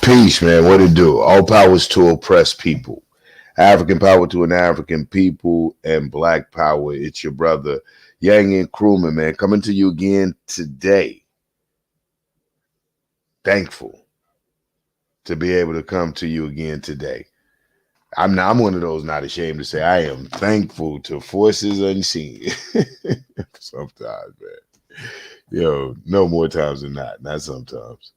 Peace, man. What it do? All powers to oppressed people. African power to an African people and black power. It's your brother, Yang and Crewman, man. Coming to you again today. Thankful to be able to come to you again today. I'm one of those not ashamed to say I am thankful to forces unseen. Sometimes, man. Yo, no more times than not sometimes.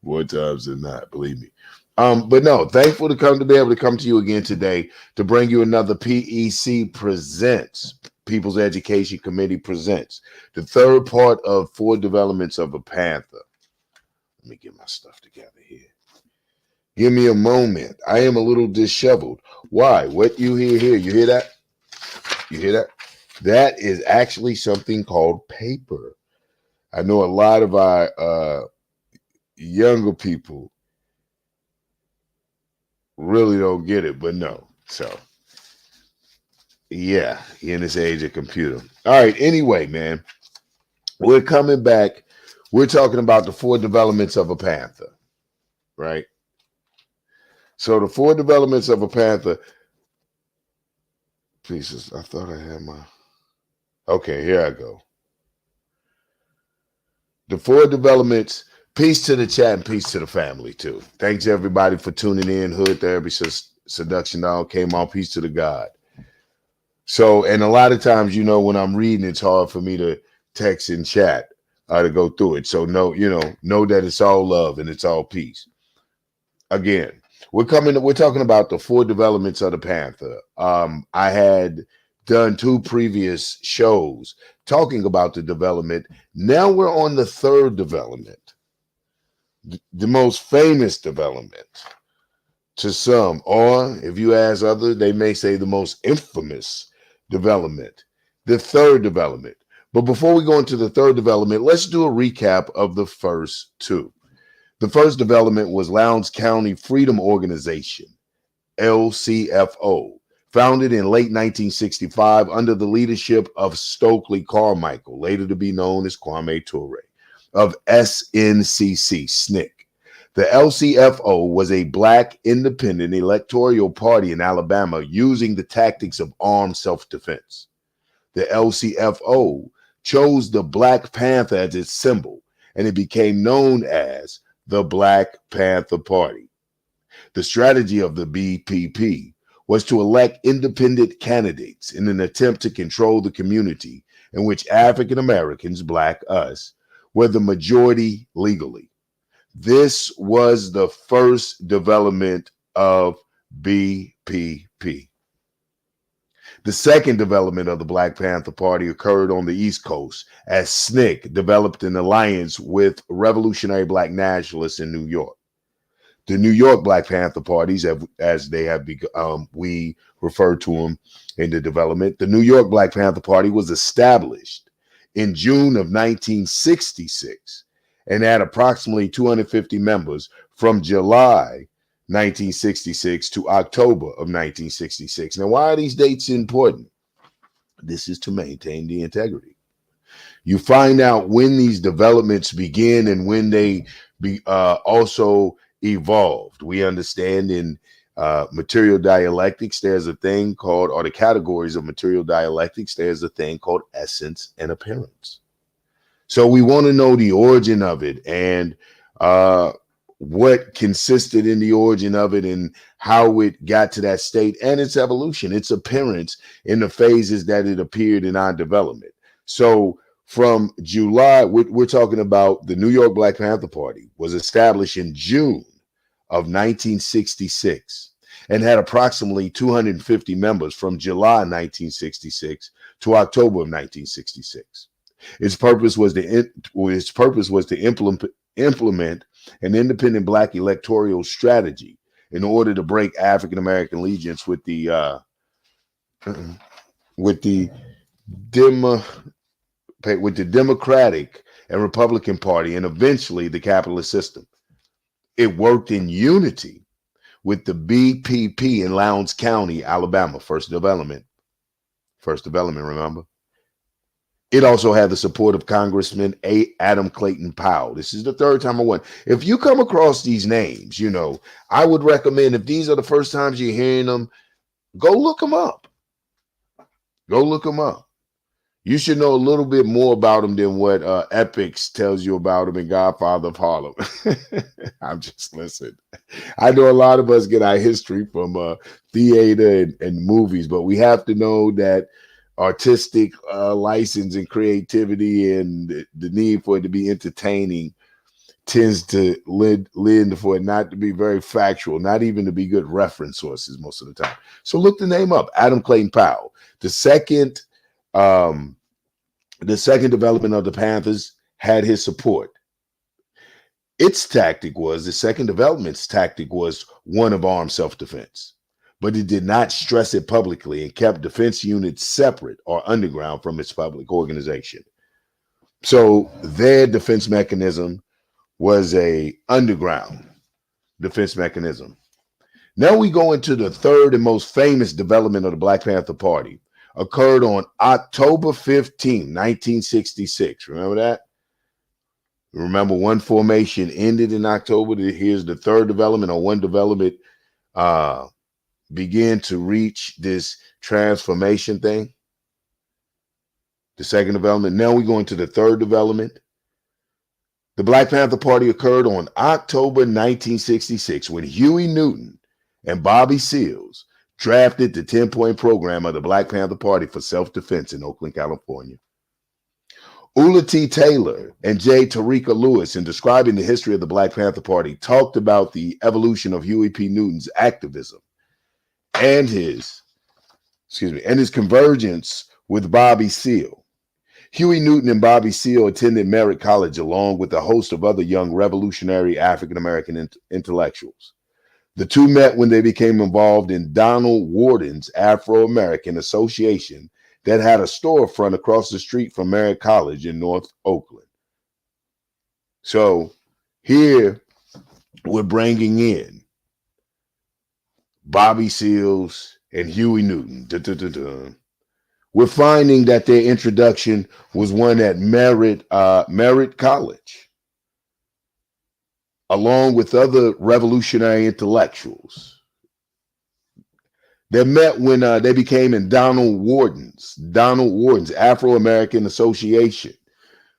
More times than not, believe me. But no, thankful to be able to come to you again today to bring you another P.E.C. presents, People's Education Committee presents, the third part of 4 developments of a Panther. Let me get my stuff together here. Give me a moment. I am a little disheveled. Why? What you hear here? You hear that? You hear that? That is actually something called paper. I know a lot of our younger people really don't get it, but no. So, yeah, in this age of computer. All right, anyway, man, we're coming back. We're talking about the 4 developments of a Panther, right? So the 4 developments of a Panther. Pieces. I thought I had my. Okay, here I go. The 4 developments. Peace to the chat and peace to the family, too. Thanks, everybody, for tuning in. Hood Therapy Seduction Dog came on. Peace to the God. So, and a lot of times, when I'm reading, it's hard for me to text and chat to go through it. So, know that it's all love and it's all peace. Again, we're talking about the 4 developments of the Panther. I had done 2 previous shows talking about the development. Now we're on the 3rd development. The most famous development to some, or if you ask others, they may say the most infamous development, the 3rd development. But before we go into the 3rd development, let's do a recap of the first 2. The first development was Lowndes County Freedom Organization, LCFO, founded in late 1965 under the leadership of Stokely Carmichael, later to be known as Kwame Ture, of SNCC, SNCC. The LCFO was a black independent electoral party in Alabama using the tactics of armed self-defense. The LCFO chose the Black Panther as its symbol, and it became known as the Black Panther Party. The strategy of the BPP was to elect independent candidates in an attempt to control the community in which African Americans, black us, were the majority legally. This was the first development of BPP. The second development of the Black Panther Party occurred on the East Coast as SNCC developed an alliance with revolutionary black nationalists in New York. The New York Black Panther parties, as they have become, we refer to them in the development. The New York Black Panther Party was established in June of 1966 and had approximately 250 members from July 1966 to October of 1966. Now, why are these dates important? This is to maintain the integrity. You find out when these developments begin and when they also evolved. We understand in material dialectics, there's a thing called, or the categories of material dialectics, there's a thing called essence and appearance. So we want to know the origin of it and what consisted in the origin of it and how it got to that state and its evolution, its appearance in the phases that it appeared in our development. So from July, we're talking about the New York Black Panther Party was established in June of 1966 and had approximately 250 members from July 1966 to October of 1966. Its purpose was to implement an independent black electoral strategy in order to break African American allegiance with the Democratic and Republican Party and eventually the capitalist system. It worked in unity with the BPP in Lowndes County, Alabama, first development, remember? It also had the support of Congressman Adam Clayton Powell. This is the third time I won. If you come across these names, I would recommend, if these are the first times you're hearing them, go look them up. Go look them up. You should know a little bit more about them than what Epics tells you about them in Godfather of Harlem. I'm just listening. I know a lot of us get our history from theater and movies, but we have to know that artistic license and creativity and the need for it to be entertaining tends to lend for it not to be very factual, not even to be good reference sources most of the time. So look the name up, Adam Clayton Powell. The second development of the Panthers had his support. The second development's tactic was one of armed self-defense, but it did not stress it publicly and kept defense units separate or underground from its public organization. So their defense mechanism was a underground defense mechanism. Now we go into the third and most famous development of the Black Panther Party. Occurred on October 15, 1966. Remember that? Remember, one formation ended in October. Here's the third development, or one development began to reach this transformation thing. The second development. Now we go into the third development. The Black Panther Party occurred on October 1966 when Huey Newton and Bobby Seals drafted the 10-point program of the Black Panther Party for self-defense in Oakland, California. Ula T. Taylor and J. Tarika Lewis, in describing the history of the Black Panther Party, talked about the evolution of Huey P. Newton's activism and his convergence with Bobby Seale. Huey Newton and Bobby Seale attended Merritt College along with a host of other young revolutionary African-American intellectuals. The two met when they became involved in Donald Warden's Afro-American Association that had a storefront across the street from Merritt College in North Oakland. So here we're bringing in Bobby Seals and Huey Newton. We're finding that their introduction was one at Merritt College, along with other revolutionary intellectuals. They met when they became in Donald Warden's Afro-American Association.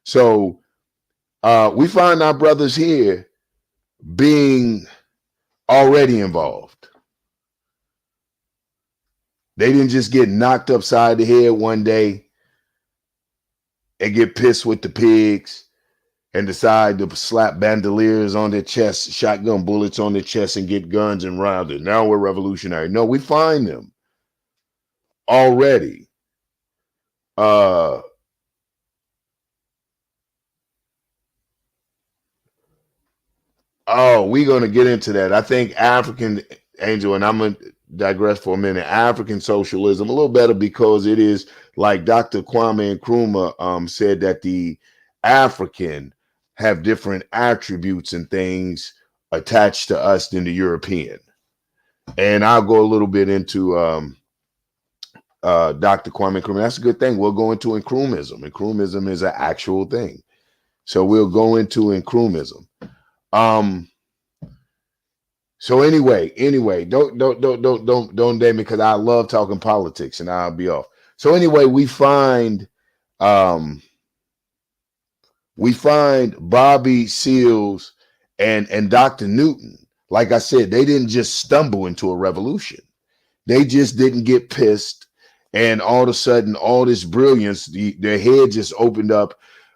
So we find our brothers here being already involved. They didn't just get knocked upside the head one day and get pissed with the pigs and decide to slap bandoliers on their chest, shotgun bullets on their chest, and get guns and round it. Now we're revolutionary. No, we find them already. We're going to get into that. I think African, Angel, and I'm going to digress for a minute, African socialism, a little better because it is like Dr. Kwame Nkrumah said that the African have different attributes and things attached to us than the European. And I'll go a little bit into Dr. Kwame Nkrumah. That's a good thing. We'll go into Nkrumhism. Nkrumhism is an actual thing. So we'll go into Nkrumhism. So anyway, don't date me because I love talking politics and I'll be off. So anyway, we find Bobby Seals and Dr. Newton. Like I said, they didn't just stumble into a revolution. They just didn't get pissed. And all of a sudden, all this brilliance, their head just opened up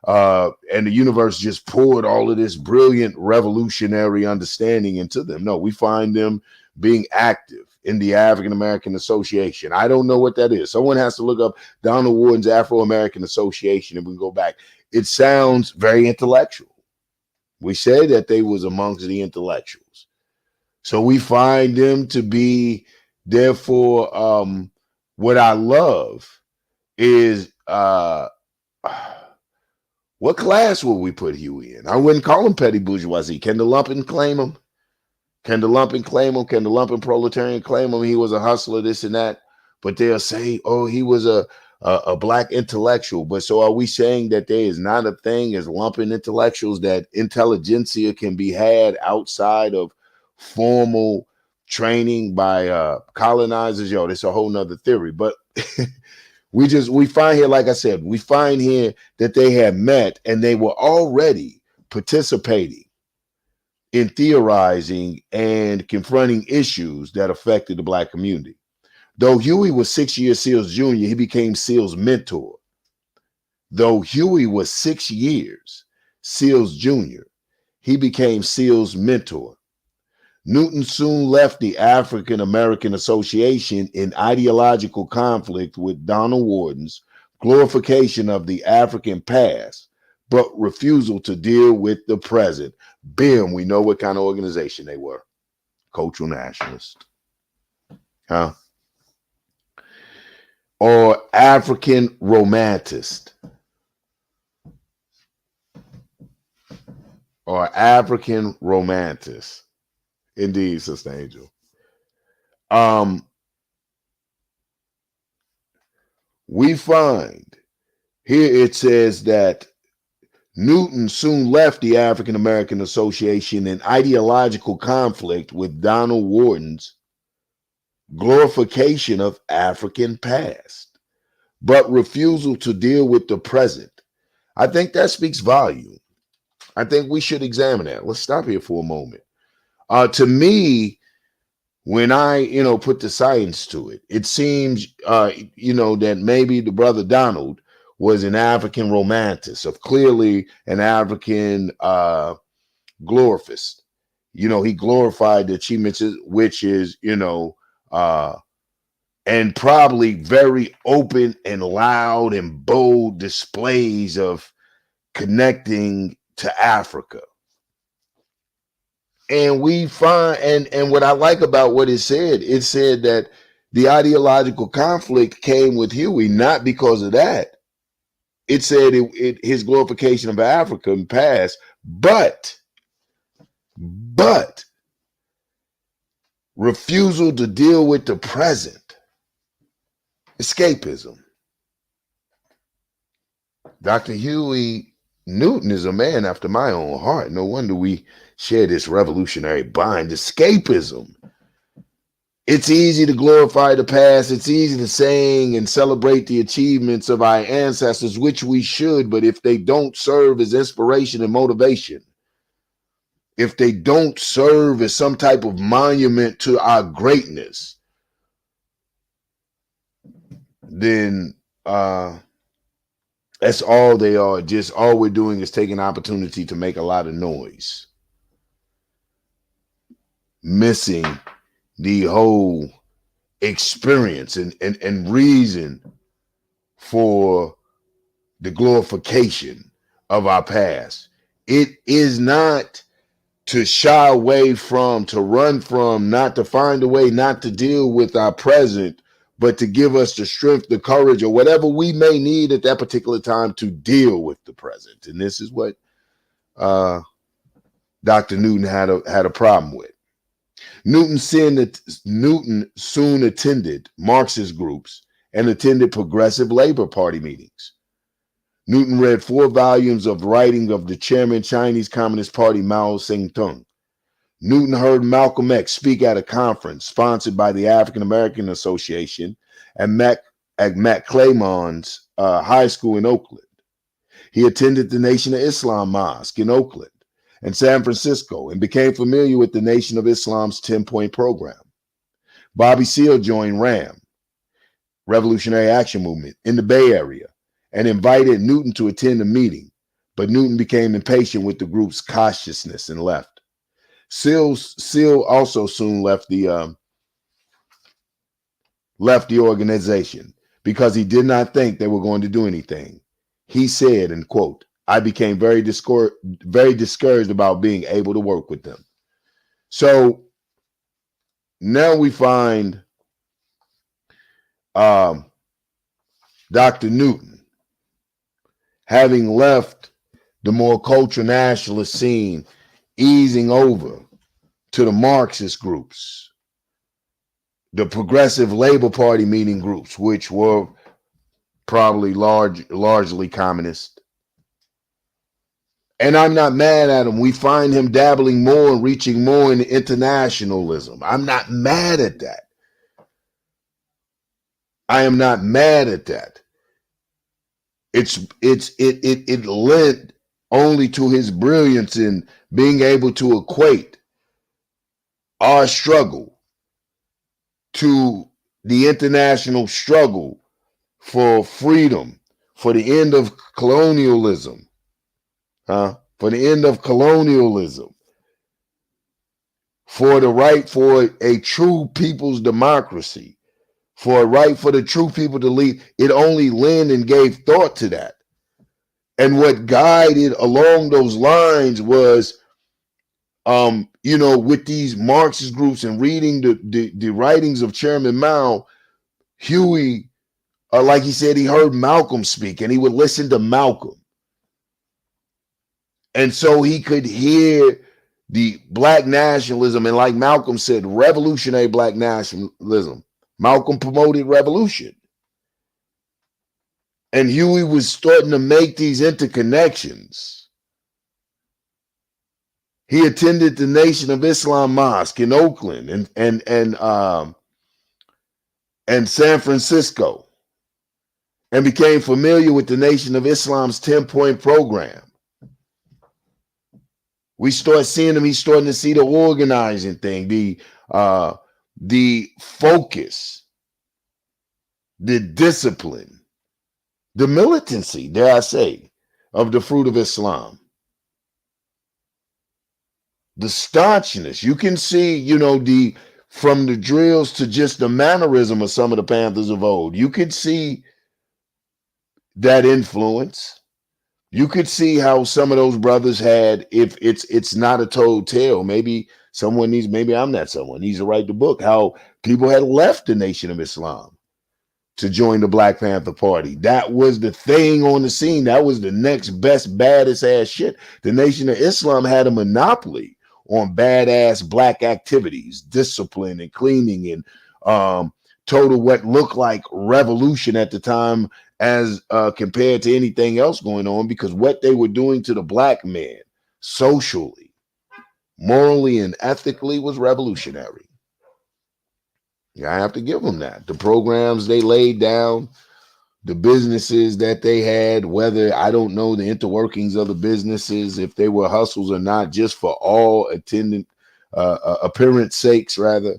and the universe just poured all of this brilliant revolutionary understanding into them. No, we find them being active in the African-American Association. I don't know what that is. Someone has to look up Donald Warden's Afro-American Association and we can go back. It sounds very intellectual. We say that they was amongst the intellectuals. So we find them to be, therefore, what I love is, what class would we put Huey in? I wouldn't call him petty bourgeoisie. Can the lumpen claim him? Can the lumpen claim him? Can the lumpen proletarian claim him? He was a hustler, this and that. But they'll say, oh, he was a a black intellectual. But so are we saying that there is not a thing as lumping intellectuals, that intelligentsia can be had outside of formal training by colonizers? Yo, that's a whole nother theory. But we find here, like I said, we find here that they had met and they were already participating in theorizing and confronting issues that affected the black community. Though Huey was 6 years SEALs Junior, he became SEALs mentor. Though Huey was 6 years SEALs Junior, he became SEALs mentor. Newton soon left the African American Association in ideological conflict with Donald Warden's glorification of the African past, but refusal to deal with the present. Bim, we know what kind of organization they were. Cultural nationalist. Huh? Or African romantist. Or African romantist. Indeed, Sister Angel. We find here it says that Newton soon left the African American Association in ideological conflict with Donald Warden's glorification of African past, but refusal to deal with the present. I think that speaks volume. I think we should examine that. Let's stop here for a moment. To me, when I, put the science to it, it seems, that maybe the brother Donald was an African romanticist, of clearly an African glorifist. He glorified the achievements, which is, and probably very open and loud and bold displays of connecting to Africa. And we find, and what I like about what it said that the ideological conflict came with Huey, not because of that. It said his glorification of African past, but refusal to deal with the present. Escapism. Dr. Huey Newton is a man after my own heart. No wonder we share this revolutionary bind. Escapism. It's easy to glorify the past. It's easy to sing and celebrate the achievements of our ancestors, which we should, but if they don't serve as inspiration and motivation, if they don't serve as some type of monument to our greatness, then that's all they are. Just all we're doing is taking opportunity to make a lot of noise, missing the whole experience and reason for the glorification of our past. It is not to shy away from, to run from, not to find a way not to deal with our present, but to give us the strength, the courage, or whatever we may need at that particular time to deal with the present. And this is what Dr. Newton had a problem with. Newton soon attended Marxist groups and attended Progressive Labor Party meetings. Newton read 4 volumes of writing of the chairman Chinese Communist Party Mao Zedong. Newton heard Malcolm X speak at a conference sponsored by the African American Association at Mac Claymon's high school in Oakland. He attended the Nation of Islam Mosque in Oakland and San Francisco and became familiar with the Nation of Islam's 10-point program. Bobby Seale joined RAM, Revolutionary Action Movement, in the Bay Area and invited Newton to attend a meeting, but Newton became impatient with the group's cautiousness and left. Seale also soon left the organization because he did not think they were going to do anything. He said, and quote, "I became very discouraged about being able to work with them." So now we find Dr. Newton having left the more cultural nationalist scene, easing over to the Marxist groups, the Progressive Labor Party meeting groups, which were probably largely communist. And I'm not mad at him. We find him dabbling more and reaching more into internationalism. I'm not mad at that. I am not mad at that. It lent only to his brilliance in being able to equate our struggle to the international struggle for freedom, for the end of colonialism, for the end of colonialism, for the right for a true people's democracy, for a right for the true people to lead. It only lent and gave thought to that. And what guided along those lines was, with these Marxist groups and reading the writings of Chairman Mao, Huey, like he said, he heard Malcolm speak and he would listen to Malcolm. And so he could hear the black nationalism. And like Malcolm said, revolutionary black nationalism. Malcolm promoted revolution. And Huey was starting to make these interconnections. He attended the Nation of Islam Mosque in Oakland and San Francisco, and became familiar with the Nation of Islam's 10-point program. We start seeing him. He's starting to see the organizing thing, the focus, the discipline, the militancy, dare I say, of the fruit of Islam. The staunchness. You can see, from the drills to just the mannerism of some of the Panthers of old. You could see that influence. You could see how some of those brothers had, if it's not a told tale, maybe I'm not someone needs to write the book, how people had left the Nation of Islam to join the Black Panther Party. That was the thing on the scene. That was the next best baddest ass shit. The Nation of Islam had a monopoly on badass black activities, discipline and cleaning, and total what looked like revolution at the time as compared to anything else going on, because what they were doing to the black man socially, morally, and ethically was revolutionary. I have to give them that. The programs they laid down, the businesses that they had, whether I don't know the interworkings of the businesses, if they were hustles or not, just for all attendant appearance sakes, rather.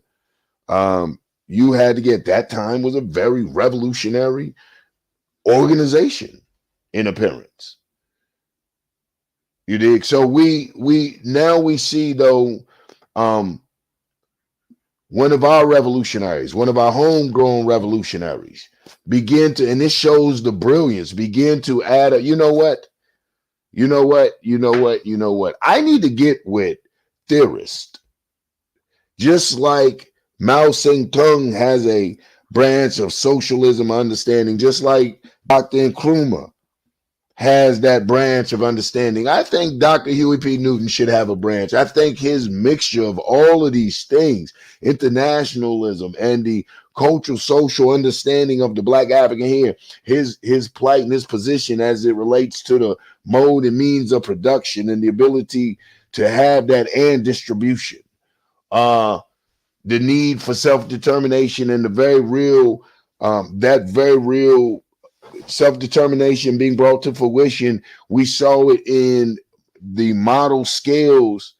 You had to get, that time was a very revolutionary organization in appearance. You dig? So we see, though, one of our revolutionaries, one of our homegrown revolutionaries begin to, and this shows the brilliance, begin to add you know what? I need to get with theorists. Just like Mao Zedong has a branch of socialism understanding, just like Dr. Nkrumah has that branch of understanding. I think Dr. Huey P. Newton should have a branch. I think his mixture of all of these things, internationalism and the cultural, social understanding of the black African here, his plight and his position as it relates to the mode and means of production and the ability to have that and distribution, the need for self-determination and the very real, self-determination being brought to fruition. We saw it in the model skills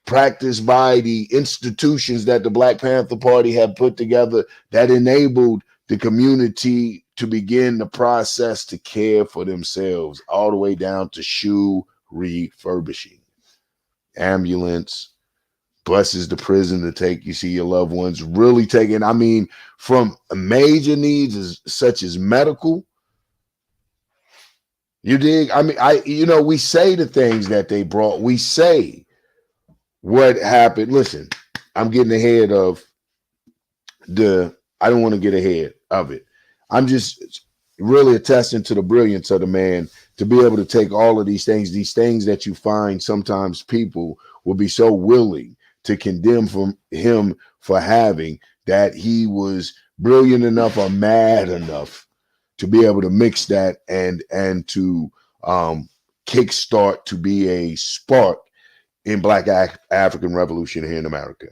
practiced by the institutions that the Black Panther Party had put together that enabled the community to begin the process to care for themselves, all the way down to shoe refurbishing, ambulance, buses to prison to take you see your loved ones, really taking, from major needs such as medical. You dig? We say the things that they brought. We say what happened. Listen, I'm getting ahead of I don't want to get ahead of it. I'm just really attesting to the brilliance of the man to be able to take all of these things that you find sometimes people will be so willing to condemn from him for having, that he was brilliant enough or mad enough to be able to mix that and to kickstart to be a spark in Black African Revolution here in America.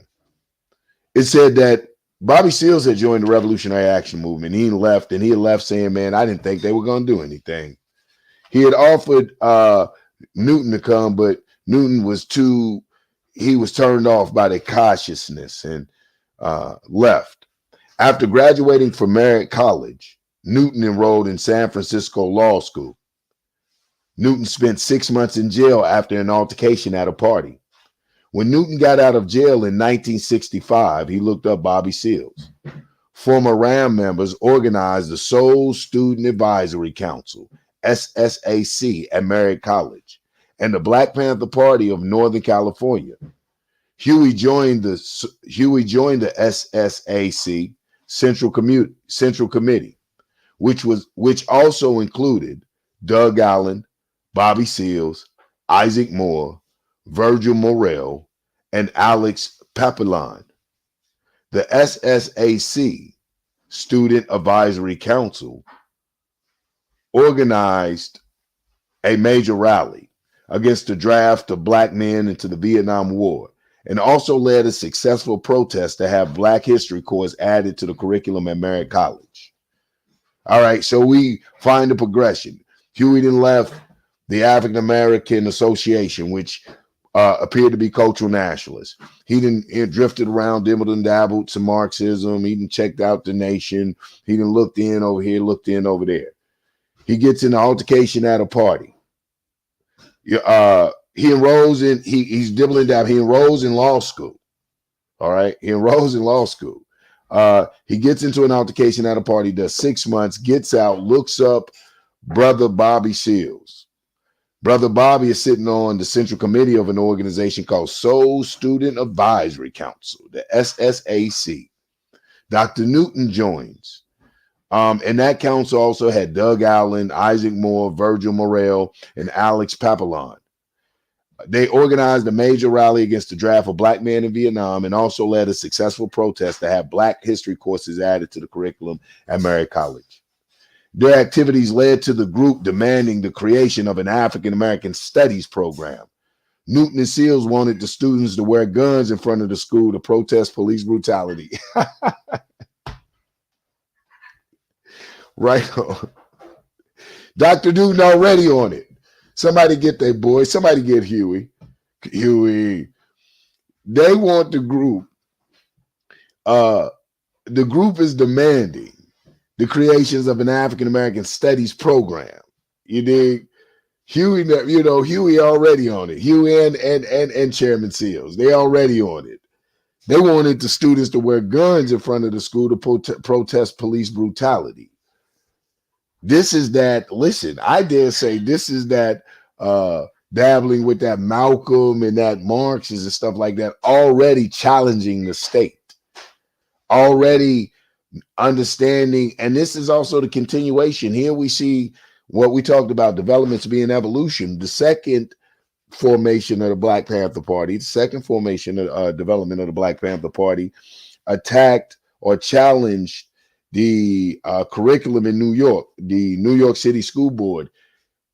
It said that Bobby Seals had joined the Revolutionary Action Movement. He left, and he had left saying, man, I didn't think they were going to do anything. He had offered Newton to come, but Newton was he was turned off by the cautiousness and left. After graduating from Merritt College, Newton enrolled in San Francisco Law School. Newton spent 6 months in jail after an altercation at a party. When Newton got out of jail in 1965, he looked up Bobby Seals. Former RAM members organized the Seoul Student Advisory Council, SSAC, at Merritt College, and the Black Panther Party of Northern California. Huey joined the SSAC Central Committee, which also included Doug Allen, Bobby Seals, Isaac Moore, Virgil Morel, and Alex Papillon. The SSAC Student Advisory Council organized a major rally against the draft of Black men into the Vietnam War, and also led a successful protest to have Black history course added to the curriculum at Merritt College. All right, so we find the progression. Huey then left the African American Association, which appeared to be cultural nationalists. He drifted around, dibbled and dabbled some Marxism. He checked out the Nation. He looked in over here, looked in over there. He gets in an altercation at a party. He enrolls in, he's dibbling down. He enrolls in law school. All right. He enrolls in law school. He gets into an altercation at a party, does 6 months, gets out, looks up Brother Bobby Seals. Brother Bobby is sitting on the central committee of an organization called Seoul Student Advisory Council, the SSAC. Dr. Newton joins. And that council also had Doug Allen, Isaac Moore, Virgil Morel, and Alex Papillon. They organized a major rally against the draft of Black men in Vietnam and also led a successful protest to have Black history courses added to the curriculum at Merritt College. Their activities led to the group demanding the creation of an African American Studies program. Newton and Seals wanted the students to wear guns in front of the school to protest police brutality. Right on. Dr. Newton already on it. Somebody get their boy. Somebody get Huey. Huey. They want the group. The group is demanding the creations of an African American Studies program. You dig? Huey, Huey already on it. Huey and Chairman Seals, they already on it. They wanted the students to wear guns in front of the school to protest police brutality. This is that, listen, I dare say this is that dabbling with that Malcolm and that Marxism and stuff like that, already challenging the state, already understanding. And this is also the continuation. Here we see what we talked about, developments being evolution. The second formation of the Black Panther Party, the second formation of development of the Black Panther Party attacked or challenged the curriculum in New York, the New York City School Board.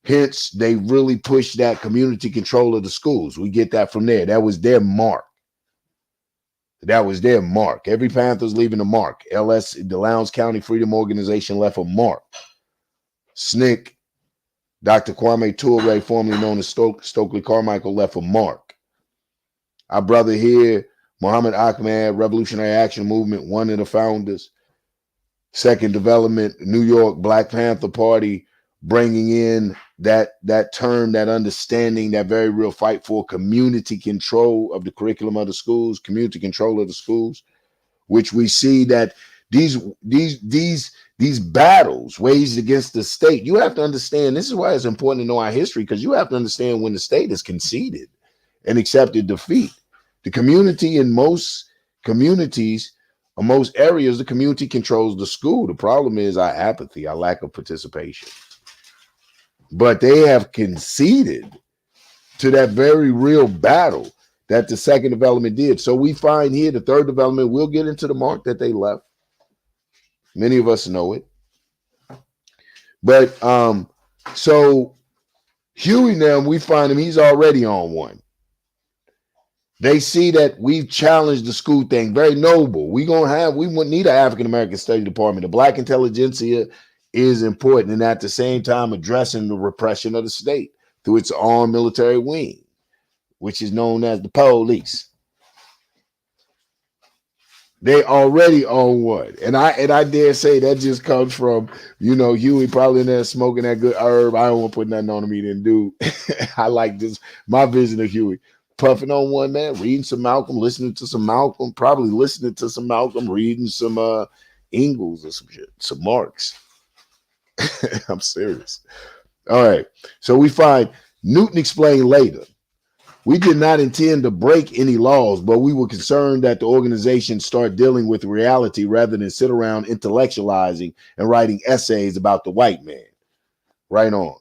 Hence, they really pushed that community control of the schools. We get that from there. That was their mark. That was their mark. Every Panther's leaving a mark. LS, the Lowndes County Freedom Organization, left a mark. SNCC, Dr. Kwame Ture, formerly known as Stokely Carmichael, left a mark. Our brother here, Muhammad Ahmad, Revolutionary Action Movement, one of the founders. Second development, New York Black Panther Party, bringing in that term, that understanding, that very real fight for community control of the curriculum of the schools, community control of the schools, which we see that these battles waged against the state. You have to understand, this is why it's important to know our history, because you have to understand when the state has conceded and accepted defeat. The community in most communities, in most areas, the community controls the school. The problem is our apathy, our lack of participation. But they have conceded to that very real battle that the second development did. So we find here the third development, we'll get into the mark that they left. Many of us know it. But so Huey now, we find him, he's already on one. They see that we've challenged the school thing, very noble. We wouldn't need an African American study department. The black intelligentsia is important, and at the same time addressing the repression of the state through its armed military wing, which is known as the police. They already own one. And I dare say that just comes from, Huey probably in there smoking that good herb. I don't want to put nothing on him he didn't do. I like this, my vision of Huey. Puffing on one, man, reading some Malcolm, listening to some Malcolm, probably listening to some Malcolm, reading some Ingalls or some shit, some Marx. I'm serious. All right. So we find Newton explained later. We did not intend to break any laws, but we were concerned that the organization start dealing with reality rather than sit around intellectualizing and writing essays about the white man. Right on.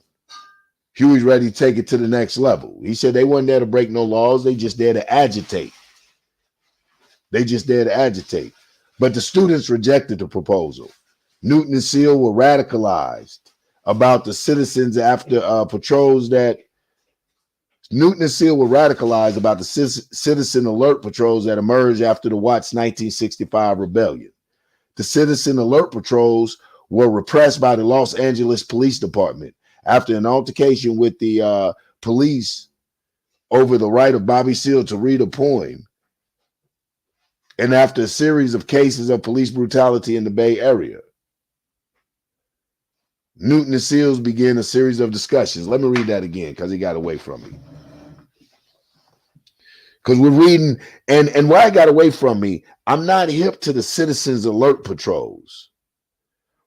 Huey's ready to take it to the next level. He said they weren't there to break no laws. They just there to agitate. But the students rejected the proposal. Newton and Seal were radicalized about the citizens after patrols that Newton and Seal were radicalized about the citizen alert patrols that emerged after the Watts 1965 rebellion. The citizen alert patrols were repressed by the Los Angeles Police Department after an altercation with the police over the right of Bobby Seale to read a poem, and after a series of cases of police brutality in the Bay Area. Newton and Seals began a series of discussions. Let me read that again because he got away from me. Because we're reading, and why I got away from me, I'm not hip to the citizens alert patrols.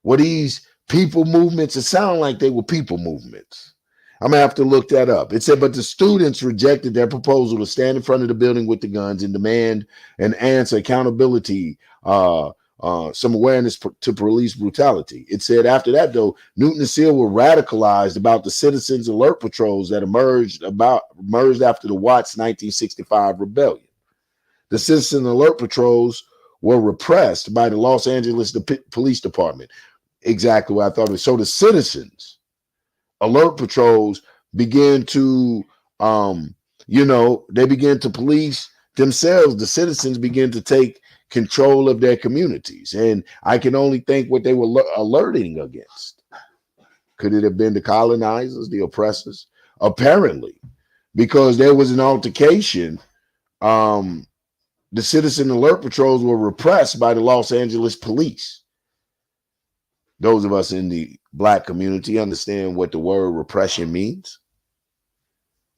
Were these people movements? It sounded like they were people movements. I'm gonna have to look that up. It said, but the students rejected their proposal to stand in front of the building with the guns and demand an answer, accountability, some awareness to police brutality. It said after that, though, Newton and Seal were radicalized about the citizens alert patrols that emerged after the Watts 1965 rebellion. The citizen alert patrols were repressed by the Los Angeles Police Department. Exactly what I thought it was. So the citizens alert patrols began to, they began to police themselves. The citizens began to take control of their communities. And I can only think what they were alerting against. Could it have been the colonizers, the oppressors? Apparently, because there was an altercation. The citizen alert patrols were repressed by the Los Angeles police. Those of us in the Black community understand what the word repression means.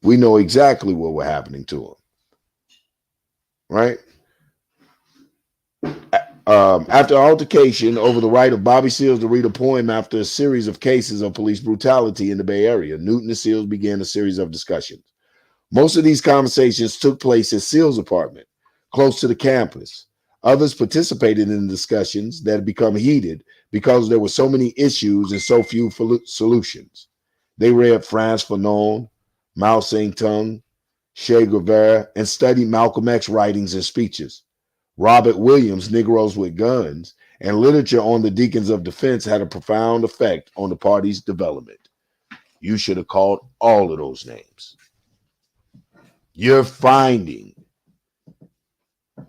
We know exactly what was happening to them. Right? After altercation over the right of Bobby Seals to read a poem after a series of cases of police brutality in the Bay Area, Newton and Seals began a series of discussions. Most of these conversations took place at Seals' apartment, close to the campus. Others participated in the discussions that had become heated because there were so many issues and so few solutions. They read Frantz Fanon, Mao Zedong, Che Guevara, and studied Malcolm X writings and speeches. Robert Williams' Negroes with Guns, and literature on the Deacons of Defense had a profound effect on the party's development. You should have called all of those names. You're finding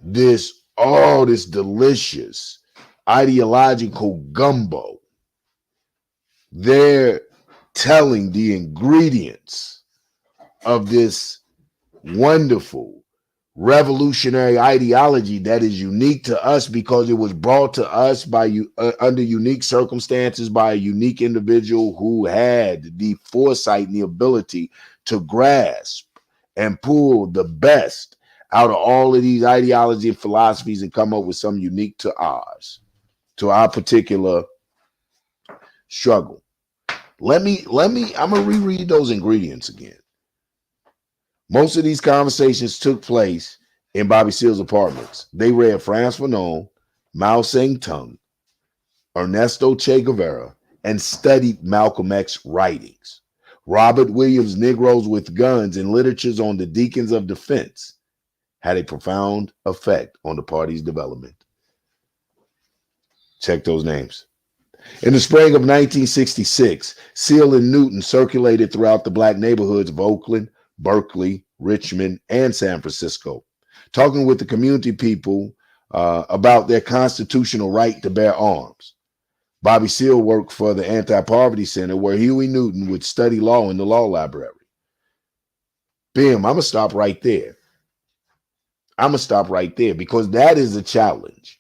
this delicious ideological gumbo. They're telling the ingredients of this wonderful revolutionary ideology that is unique to us because it was brought to us by under unique circumstances by a unique individual who had the foresight and the ability to grasp and pull the best out of all of these ideology and philosophies and come up with some unique to ours, to our particular struggle. I'm gonna reread those ingredients again. Most of these conversations took place in Bobby Seale's apartments. They read Frantz Fanon, Mao Zedong, Ernesto Che Guevara, and studied Malcolm X writings. Robert Williams' Negroes with Guns and literatures on the Deacons of Defense had a profound effect on the party's development. Check those names. In the spring of 1966, Seal and Newton circulated throughout the black neighborhoods of Oakland, Berkeley, Richmond, and San Francisco, talking with the community people about their constitutional right to bear arms. Bobby Seale worked for the Anti-Poverty Center, where Huey Newton would study law in the law library. Bam, I'm going to stop right there. Because that is a challenge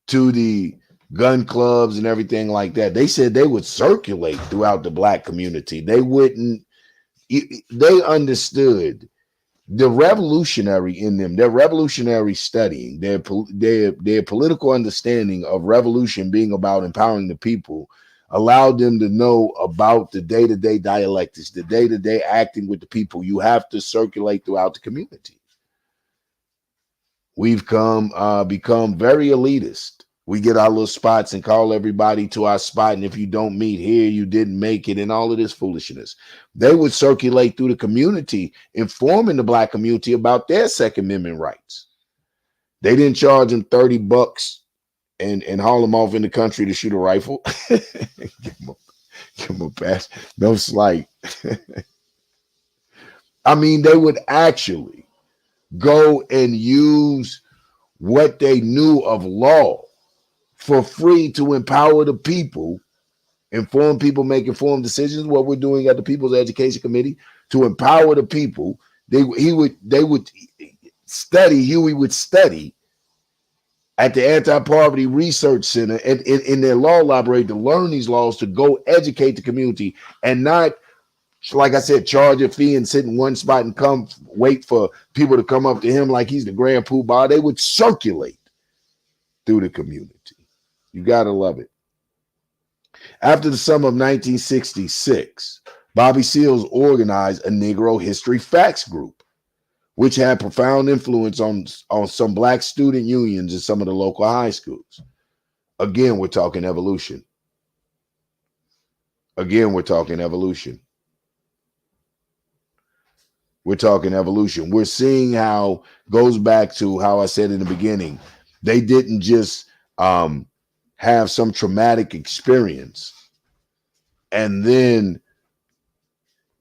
to the gun clubs and everything like that. They said they would circulate throughout the black community. They understood the revolutionary in them, their revolutionary studying, their political understanding of revolution being about empowering the people, allowed them to know about the day-to-day dialectics, the day-to-day acting with the people. You have to circulate throughout the community. We've become very elitist. We get our little spots and call everybody to our spot. And if you don't meet here, you didn't make it, and all of this foolishness. They would circulate through the community, informing the black community about their Second Amendment rights. They didn't charge them $30 and haul them off in the country to shoot a rifle. Give them a pass. No slight. I mean, they would actually go and use what they knew of law for free to empower the people, inform people, make informed decisions. What we're doing at the People's Education Committee to empower the people. Huey would study at the Anti-Poverty Research Center and in their law library to learn these laws, to go educate the community, and not, like I said, charge a fee and sit in one spot and come wait for people to come up to him like he's the grand poobah. They would circulate through the community. You got to love it. After the summer of 1966, Bobby Seals organized a Negro History Facts group, which had profound influence on some black student unions in some of the local high schools. Again, we're talking evolution. We're talking evolution. We're seeing how, goes back to how I said in the beginning, they didn't just have some traumatic experience and then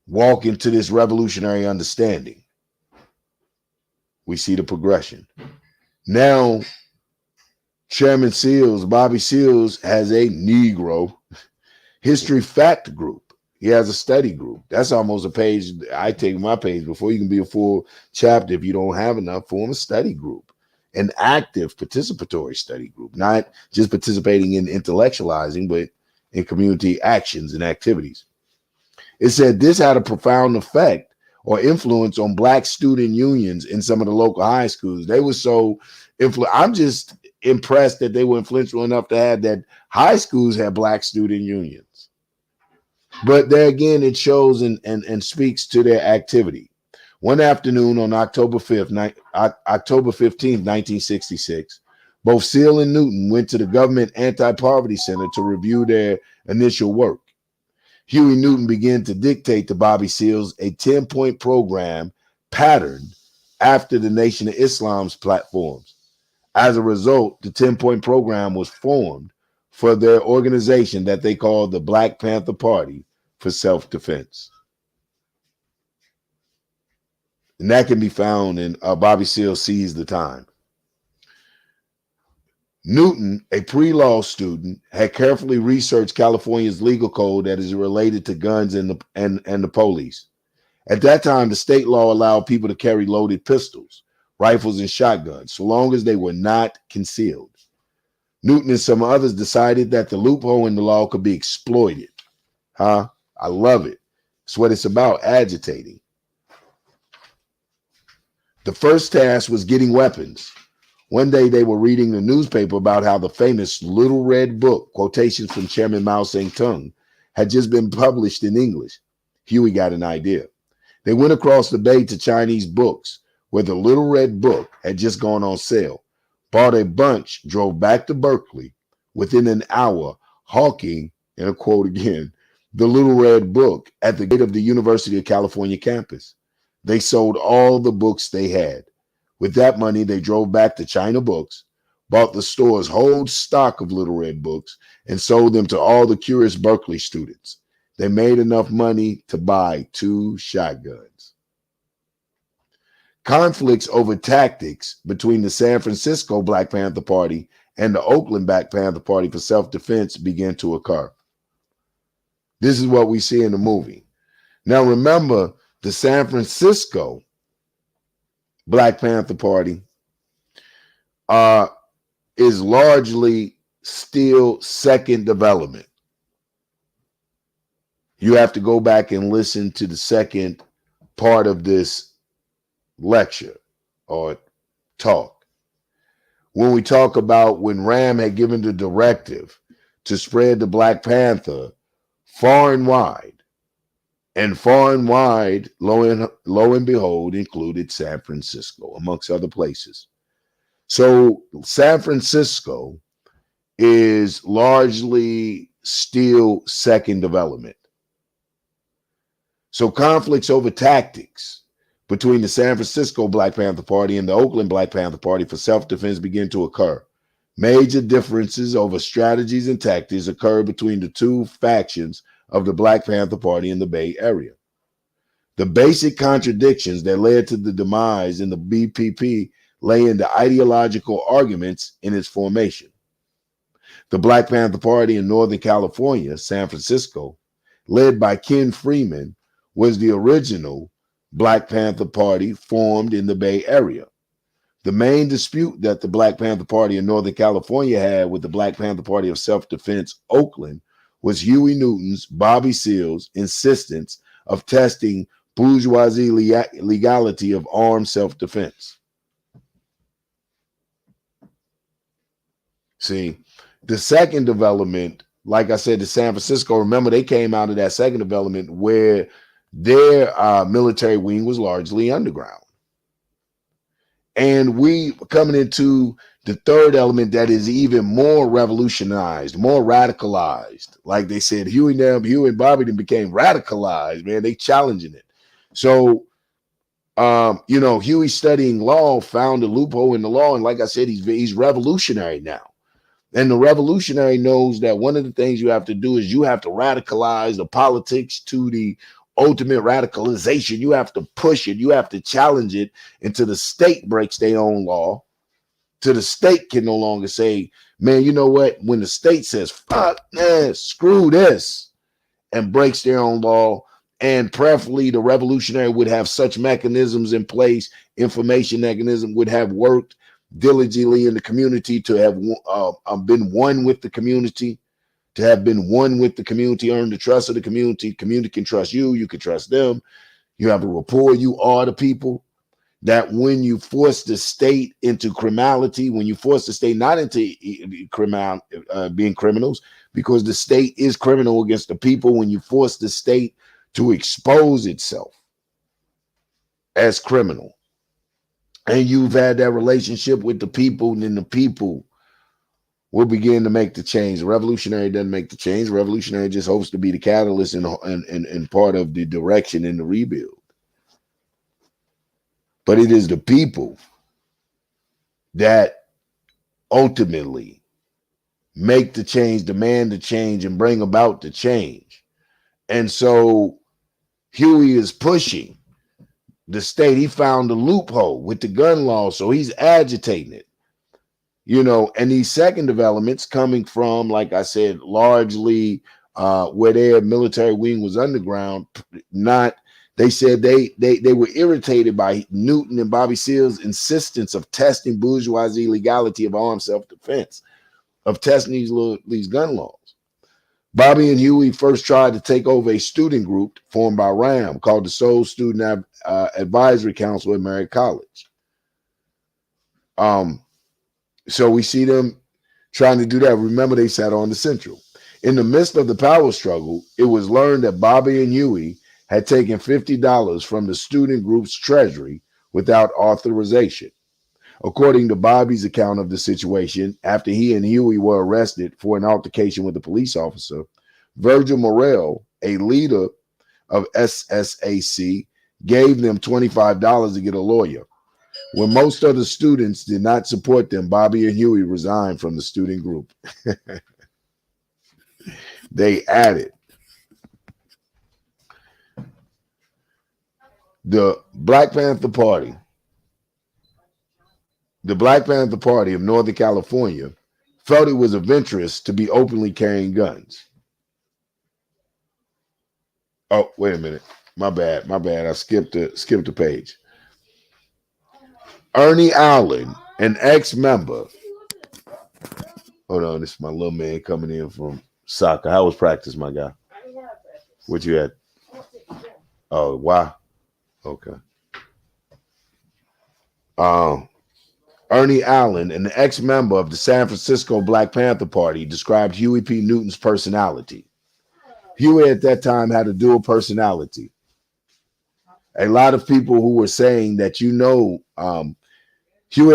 walk into this revolutionary understanding. We see the progression. Now, Chairman Seals, Bobby Seals, has a Negro History Fact group. He has a study group. That's almost a page. I take my page before you can be a full chapter. If you don't have enough, form a study group, an active participatory study group, not just participating in intellectualizing, but in community actions and activities. It said this had a profound effect or influence on black student unions in some of the local high schools. They were so I'm just impressed that they were influential enough to have that high schools had black student unions. But there again, it shows and speaks to their activity. One afternoon on October 15th, 1966, both Seal and Newton went to the Government Anti-Poverty Center to review their initial work. Huey Newton began to dictate to Bobby Seals a 10-point program patterned after the Nation of Islam's platforms. As a result, the 10-point program was formed for their organization that they called the Black Panther Party for Self-Defense. And that can be found in Bobby Seals Seize the Time. Newton, a pre-law student, had carefully researched California's legal code that is related to guns and the police. At that time, the state law allowed people to carry loaded pistols, rifles, and shotguns, so long as they were not concealed. Newton and some others decided that the loophole in the law could be exploited. I love it. It's what it's about, agitating. The first task was getting weapons. One day they were reading the newspaper about how the famous Little Red Book, quotations from Chairman Mao Zedong, had just been published in English. Huey got an idea. They went across the bay to Chinese books, where the Little Red Book had just gone on sale, bought a bunch, drove back to Berkeley, within an hour, hawking, and a quote again, the Little Red Book at the gate of the University of California campus. They sold all the books they had. With that money, they drove back to China Books, bought the store's whole stock of Little Red books and sold them to all the curious Berkeley students. They made enough money to buy 2 shotguns. Conflicts over tactics between the San Francisco Black Panther Party and the Oakland Black Panther Party for self-defense began to occur. This is what we see in the movie. Now remember, the San Francisco Black Panther Party is largely still second development. You have to go back and listen to the second part of this lecture or talk. When we talk about when Ram had given the directive to spread the Black Panther far and wide, lo and behold, included San Francisco, amongst other places. So San Francisco is largely still second development. So conflicts over tactics between the San Francisco Black Panther Party and the Oakland Black Panther Party for self-defense began to occur. Major differences over strategies and tactics occurred between the two factions of the Black Panther Party in the Bay Area. The basic contradictions that led to the demise in the BPP lay in the ideological arguments in its formation. The Black Panther Party in Northern California, San Francisco, led by Ken Freeman, was the original Black Panther Party formed in the Bay Area. The main dispute that the Black Panther Party in Northern California had with the Black Panther Party of Self-Defense, Oakland, was Huey Newton's, Bobby Seale's insistence of testing bourgeoisie legality of armed self-defense. See, the second development, like I said, the San Francisco, remember they came out of that second development where their military wing was largely underground. And we coming into the third element that is even more revolutionized, more radicalized. Like they said, Huey and Bobby became radicalized, man. They challenging it. So, Huey studying law found a loophole in the law. And like I said, he's revolutionary now. And the revolutionary knows that one of the things you have to do is you have to radicalize the politics to the ultimate radicalization. You have to push it. You have to challenge it until the state breaks their own law. Till the state can no longer say, man, you know what? When the state says, fuck, man, screw this, and breaks their own law, and preferably the revolutionary would have such mechanisms in place, information mechanism would have worked diligently in the community to have been one with the community, earn the trust of the community. Community can trust you, you can trust them. You have a rapport, you are the people. That when you force the state into criminality, when you force the state not into being criminals, because the state is criminal against the people, when you force the state to expose itself as criminal, and you've had that relationship with the people, and then the people will begin to make the change. The revolutionary doesn't make the change. The revolutionary just hopes to be the catalyst and part of the direction in the rebuild. But it is the people that ultimately make the change, demand the change, and bring about the change. And so Huey is pushing the state. He found a loophole with the gun law, so he's agitating it. And these second developments coming from, like I said, largely where their military wing was underground, they said they were irritated by Newton and Bobby Seale's insistence of testing bourgeoisie legality of armed self-defense, of testing these gun laws. Bobby and Huey first tried to take over a student group formed by RAM called the Seoul Student Advisory Council at Merritt College. So we see them trying to do that. Remember, they sat on the Central. In the midst of the power struggle, it was learned that Bobby and Huey had taken $50 from the student group's treasury without authorization. According to Bobby's account of the situation, after he and Huey were arrested for an altercation with a police officer, Virgil Morrell, a leader of SSAC, gave them $25 to get a lawyer. When most other students did not support them, Bobby and Huey resigned from the student group. They added the Black Panther Party. The Black Panther Party of Northern California felt it was adventurous to be openly carrying guns. Oh, wait a minute. My bad. I skipped the page. Ernie Allen, an ex-member. Hold on, this is my little man coming in from soccer. How was practice, my guy? What you had? Oh, wow. Okay. Ernie Allen, an ex-member of the San Francisco Black Panther Party, described Huey P. Newton's personality. Huey at that time had a dual personality. A lot of people who were saying that, Huey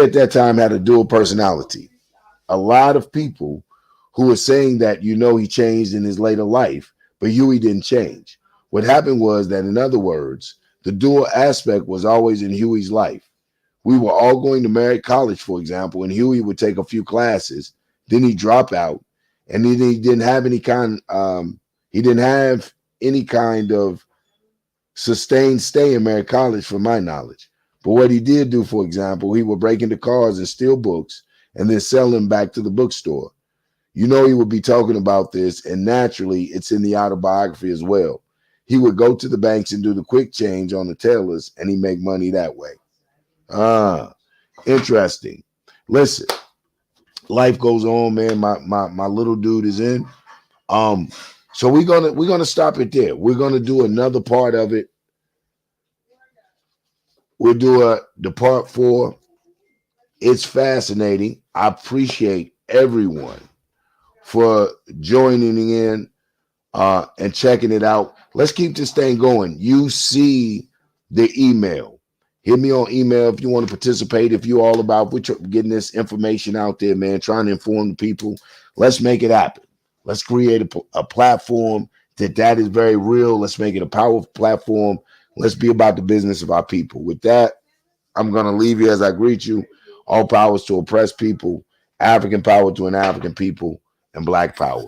at that time had a dual personality. A lot of people who were saying that, he changed in his later life, but Huey didn't change. What happened was that, in other words, the dual aspect was always in Huey's life. We were all going to Merritt College, for example, and Huey would take a few classes, then he'd drop out, and then he didn't have any kind of sustained stay in Merritt College, from my knowledge. But what he did do, for example, he would break into cars and steal books and then sell them back to the bookstore. He would be talking about this, and naturally, it's in the autobiography as well. He would go to the banks and do the quick change on the tellers, and he make money that way. Interesting. Listen, life goes on, man. My little dude is in. So we're gonna stop it there. We're gonna do another part of it. We'll do the part 4. It's fascinating. I appreciate everyone for joining in and checking it out. Let's keep this thing going. You see the email. Hit me on email if you want to participate. If you're all about getting this information out there, man, trying to inform the people. Let's make it happen. Let's create a platform that is very real. Let's make it a powerful platform. Let's be about the business of our people. With that, I'm going to leave you as I greet you. All powers to oppressed people, African power to an African people, and Black power.